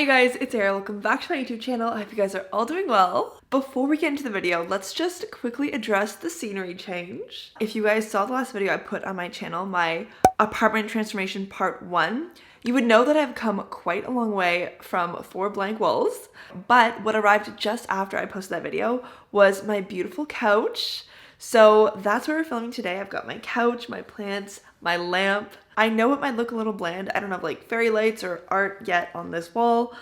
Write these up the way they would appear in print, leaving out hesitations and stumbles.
Hi you guys, it's Arielle. Welcome back to my YouTube channel. I hope you guys are all doing well. Before we get into the video, let's just quickly address the scenery change. If you guys saw the last video I put on my channel, my apartment transformation part 1, you would know that I've come quite a long way from 4 blank walls. But what arrived just after I posted that video was my beautiful couch. So that's where we're filming today. I've got my couch, my plants, my lamp. I know it might look a little bland. I don't have like fairy lights or art yet on this wall,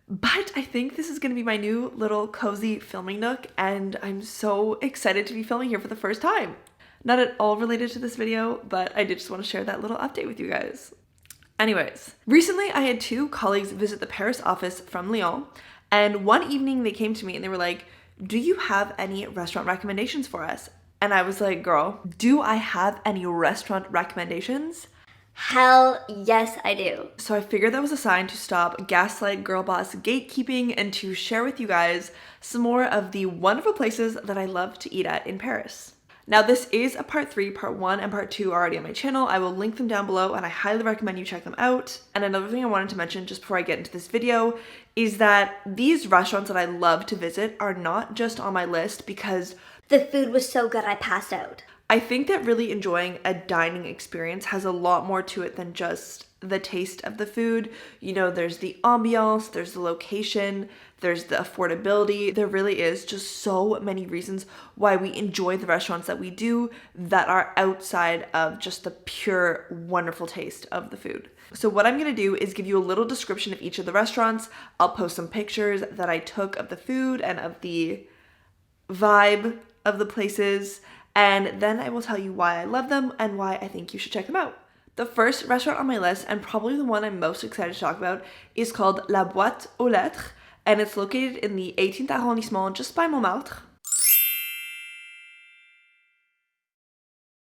but I think this is gonna be my new little cozy filming nook, and I'm so excited to be filming here for the first time. Not at all related to this video, but I did just want to share that little update with you guys. Anyways, recently I had 2 colleagues visit the Paris office from Lyon, and one evening they came to me and they were like, "Do you have any restaurant recommendations for us?" And I was like, girl, do I have any restaurant recommendations? Hell yes, I do. So I figured that was a sign to stop gaslight girl boss gatekeeping and to share with you guys some more of the wonderful places that I love to eat at in Paris. Now this is a part 3, part 1 and part 2 are already on my channel. I will link them down below and I highly recommend you check them out. And another thing I wanted to mention just before I get into this video is that these restaurants that I love to visit are not just on my list because the food was so good I passed out. I think that really enjoying a dining experience has a lot more to it than just the taste of the food. You know, there's the ambiance, there's the location, there's the affordability. There really is just so many reasons why we enjoy the restaurants that we do that are outside of just the pure wonderful taste of the food. So what I'm gonna do is give you a little description of each of the restaurants. I'll post some pictures that I took of the food and of the vibe of the places, and then I will tell you why I love them and why I think you should check them out. The first restaurant on my list, and probably the one I'm most excited to talk about, is called La Boite aux Lettres, and it's located in the 18th arrondissement just by Montmartre.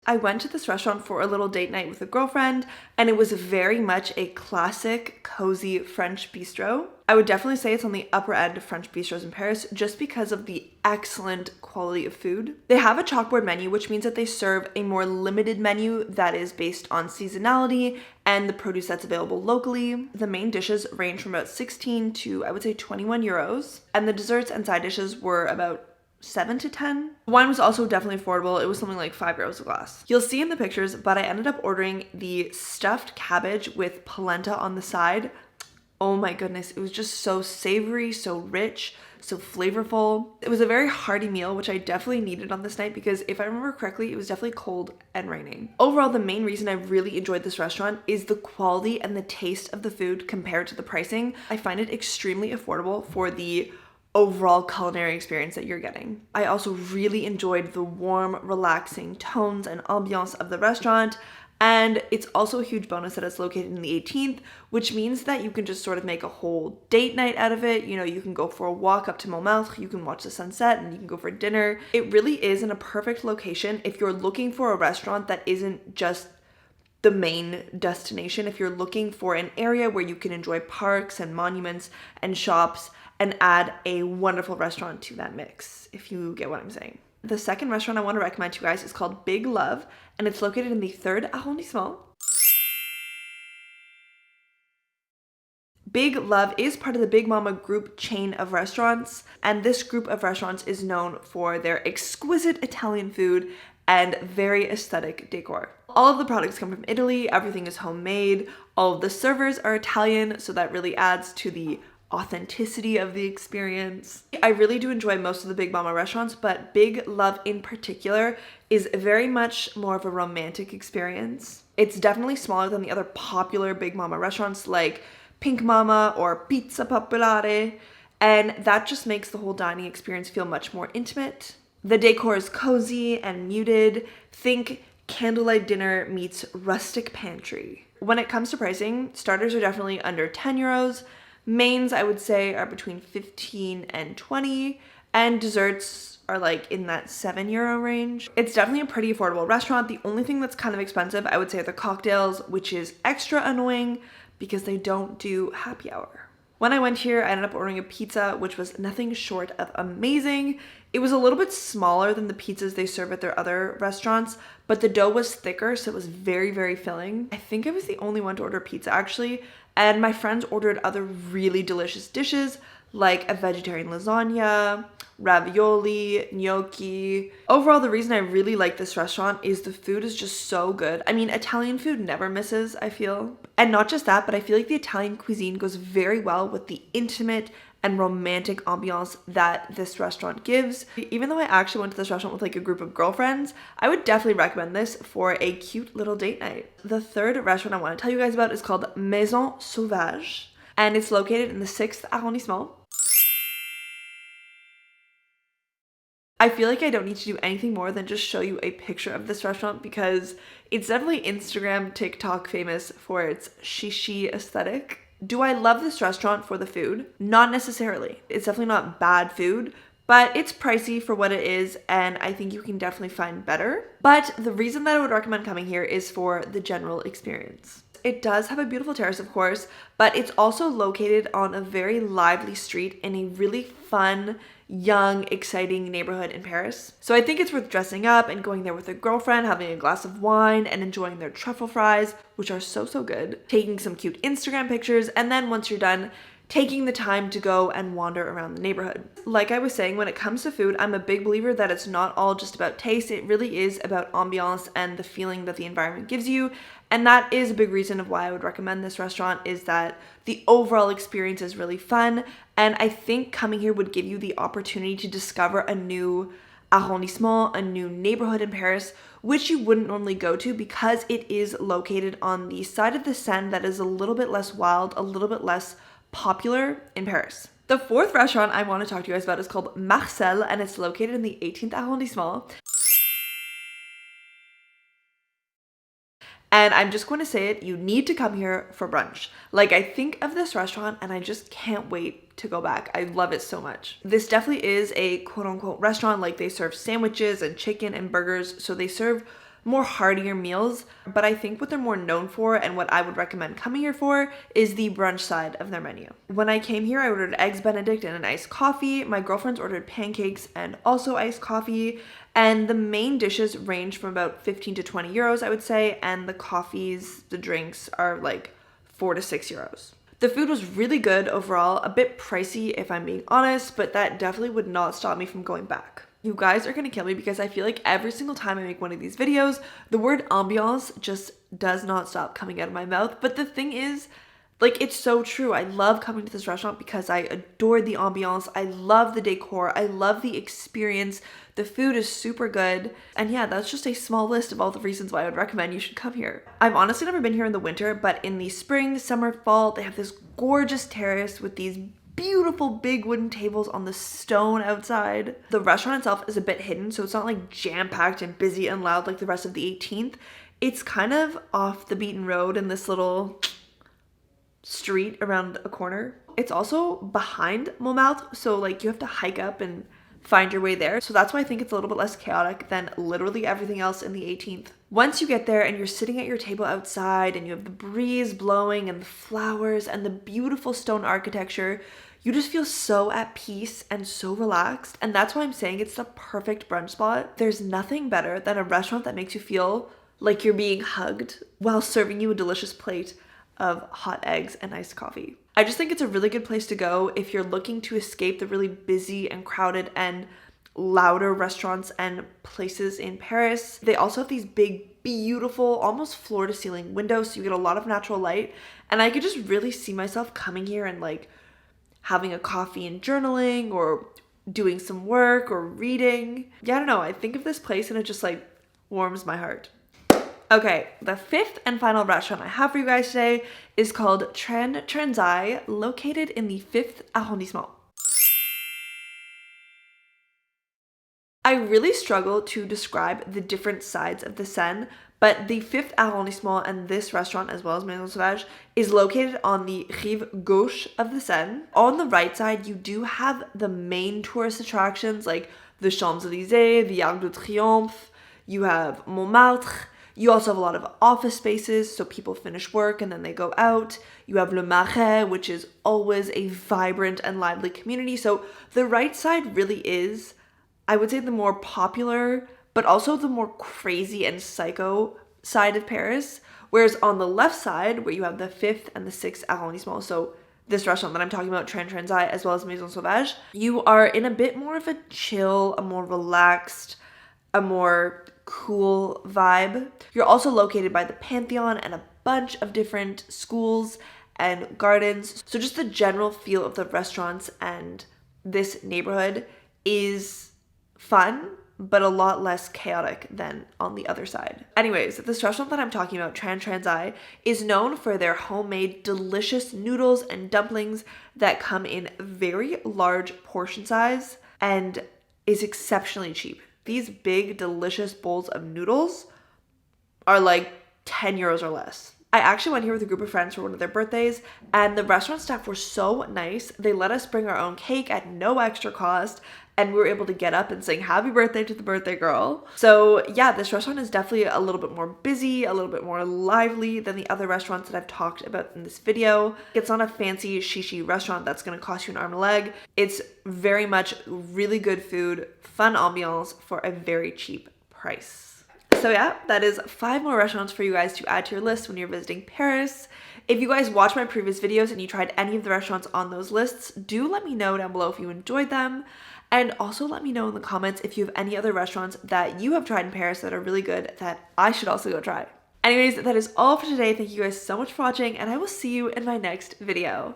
I went to this restaurant for a little date night with a girlfriend, and it was very much a classic, cozy French bistro. I would definitely say it's on the upper end of French bistros in Paris just because of the excellent quality of food. They have a chalkboard menu, which means that they serve a more limited menu that is based on seasonality and the produce that's available locally. The main dishes range from about 16 to, I would say, 21 euros, and the desserts and side dishes were about 7 to 10. Wine was also definitely affordable. It was something like 5 euros a glass. You'll see in the pictures, but I ended up ordering the stuffed cabbage with polenta on the side. Oh my goodness, it was just so savory, so rich, so flavorful. It was a very hearty meal, which I definitely needed on this night because if I remember correctly, it was definitely cold and raining. Overall, the main reason I really enjoyed this restaurant is the quality and the taste of the food compared to the pricing. I find it extremely affordable for the overall culinary experience that you're getting. I also really enjoyed the warm, relaxing tones and ambiance of the restaurant, and it's also a huge bonus that it's located in the 18th, which means that you can just sort of make a whole date night out of it. You know, you can go for a walk up to Montmartre, you can watch the sunset, and you can go for dinner. It really is in a perfect location if you're looking for a restaurant that isn't just the main destination. If you're looking for an area where you can enjoy parks and monuments and shops and add a wonderful restaurant to that mix, if you get what I'm saying. The second restaurant I want to recommend to you guys is called Big Love, and it's located in the 3rd arrondissement. Big Love is part of the Big Mama group chain of restaurants, and this group of restaurants is known for their exquisite Italian food and very aesthetic decor. All of the products come from Italy, everything is homemade, all of the servers are Italian, so that really adds to the authenticity of the experience. I really do enjoy most of the Big Mama restaurants, but Big Love in particular is very much more of a romantic experience. It's definitely smaller than the other popular Big Mama restaurants like Pink Mama or Pizza Popolare, and that just makes the whole dining experience feel much more intimate. The decor is cozy and muted. Think candlelight dinner meets rustic pantry. When it comes to pricing, starters are definitely under 10 euros. Mains, I would say, are between 15 and 20, and desserts are like in that 7 euro range. It's definitely a pretty affordable restaurant. The only thing that's kind of expensive, I would say, are the cocktails, which is extra annoying because they don't do happy hour. When I went here, I ended up ordering a pizza, which was nothing short of amazing. It was a little bit smaller than the pizzas they serve at their other restaurants, but the dough was thicker, so it was very, very filling. I think I was the only one to order pizza actually, and my friends ordered other really delicious dishes like a vegetarian lasagna, ravioli, gnocchi. Overall, the reason I really like this restaurant is the food is just so good. I mean, Italian food never misses, I feel. And not just that, but I feel like the Italian cuisine goes very well with the intimate and romantic ambiance that this restaurant gives. Even though I actually went to this restaurant with like a group of girlfriends, I would definitely recommend this for a cute little date night. The third restaurant I want to tell you guys about is called Maison Sauvage, and it's located in the 6th arrondissement. I feel like I don't need to do anything more than just show you a picture of this restaurant because it's definitely Instagram, TikTok famous for its shishi aesthetic. Do I love this restaurant for the food? Not necessarily. It's definitely not bad food, but it's pricey for what it is, and I think you can definitely find better. But the reason that I would recommend coming here is for the general experience. It does have a beautiful terrace, of course, but it's also located on a very lively street in a really fun, young, exciting neighborhood in Paris. So I think it's worth dressing up and going there with a girlfriend, having a glass of wine and enjoying their truffle fries, which are so, so good, taking some cute Instagram pictures, and then once you're done, taking the time to go and wander around the neighborhood. Like I was saying, when it comes to food, I'm a big believer that it's not all just about taste. It really is about ambiance and the feeling that the environment gives you. And that is a big reason of why I would recommend this restaurant, is that the overall experience is really fun. And I think coming here would give you the opportunity to discover a new arrondissement, a new neighborhood in Paris, which you wouldn't normally go to because it is located on the side of the Seine that is a little bit less wild, a little bit less popular in Paris. The fourth restaurant I want to talk to you guys about is called Marcel, and it's located in the 18th arrondissement. And I'm just going to say it, you need to come here for brunch. Like, I think of this restaurant and I just can't wait to go back. I love it so much. This definitely is a quote-unquote restaurant. Like, they serve sandwiches and chicken and burgers, so they serve more heartier meals, but I think what they're more known for and what I would recommend coming here for is the brunch side of their menu. When I came here, I ordered eggs Benedict and an iced coffee. My girlfriends ordered pancakes and also iced coffee, and the main dishes range from about 15 to 20 euros, I would say, and the coffees, the drinks are like 4 to 6 euros. The food was really good overall, a bit pricey if I'm being honest, but that definitely would not stop me from going back. You guys are gonna kill me because I feel like every single time I make one of these videos, the word ambiance just does not stop coming out of my mouth. But the thing is, like, it's so true. I love coming to this restaurant because I adore the ambiance. I love the decor. I love the experience. The food is super good. And yeah, that's just a small list of all the reasons why I would recommend you should come here. I've honestly never been here in the winter, but in the spring, summer, fall, they have this gorgeous terrace with these beautiful big wooden tables on the stone outside. The restaurant itself is a bit hidden, so it's not like jam-packed and busy and loud like the rest of the 18th. It's kind of off the beaten road in this little street around a corner. It's also behind Montmartre, so like you have to hike up and find your way there. So that's why I think it's a little bit less chaotic than literally everything else in the 18th. Once you get there and you're sitting at your table outside and you have the breeze blowing and the flowers and the beautiful stone architecture, you just feel so at peace and so relaxed. And that's why I'm saying it's the perfect brunch spot. There's nothing better than a restaurant that makes you feel like you're being hugged while serving you a delicious plate of hot eggs and iced coffee. I just think it's a really good place to go if you're looking to escape the really busy and crowded and louder restaurants and places in Paris. They also have these big, beautiful, almost floor to ceiling windows, so you get a lot of natural light. And I could just really see myself coming here and like having a coffee and journaling or doing some work or reading. Yeah, I don't know. I think of this place and it just like warms my heart. Okay, the fifth and final restaurant I have for you guys today is called Tran, located in the 5th arrondissement. I really struggle to describe the different sides of the Seine, but the 5th arrondissement and this restaurant, as well as Maison Sauvage, is located on the rive gauche of the Seine. On the right side, you do have the main tourist attractions like the Champs-Élysées, the Arc de Triomphe, you have Montmartre, You also have a lot of office spaces, so people finish work and then they go out. You have Le Marais, which is always a vibrant and lively community. So the right side really is, I would say, the more popular, but also the more crazy and psycho side of Paris. Whereas on the left side, where you have the 5th and the 6th arrondissement, so this restaurant that I'm talking about, Tran, as well as Maison Sauvage, you are in a bit more of a chill, a more relaxed, a more cool vibe. You're also located by the Pantheon and a bunch of different schools and gardens. So just the general feel of the restaurants and this neighborhood is fun, but a lot less chaotic than on the other side. Anyways, this restaurant that I'm talking about, Tran, is known for their homemade delicious noodles and dumplings that come in very large portion size and is exceptionally cheap. These big, delicious bowls of noodles are like 10 euros or less. I actually went here with a group of friends for one of their birthdays, and the restaurant staff were so nice. They let us bring our own cake at no extra cost, and we were able to get up and sing happy birthday to the birthday girl. So yeah, this restaurant is definitely a little bit more busy, a little bit more lively than the other restaurants that I've talked about in this video. It's not a fancy shishi restaurant that's gonna cost you an arm and a leg. It's very much really good food, fun ambiance for a very cheap price. So yeah, that is 5 more restaurants for you guys to add to your list when you're visiting Paris. If you guys watched my previous videos and you tried any of the restaurants on those lists, do let me know down below if you enjoyed them. And also let me know in the comments if you have any other restaurants that you have tried in Paris that are really good that I should also go try. Anyways, that is all for today. Thank you guys so much for watching, and I will see you in my next video.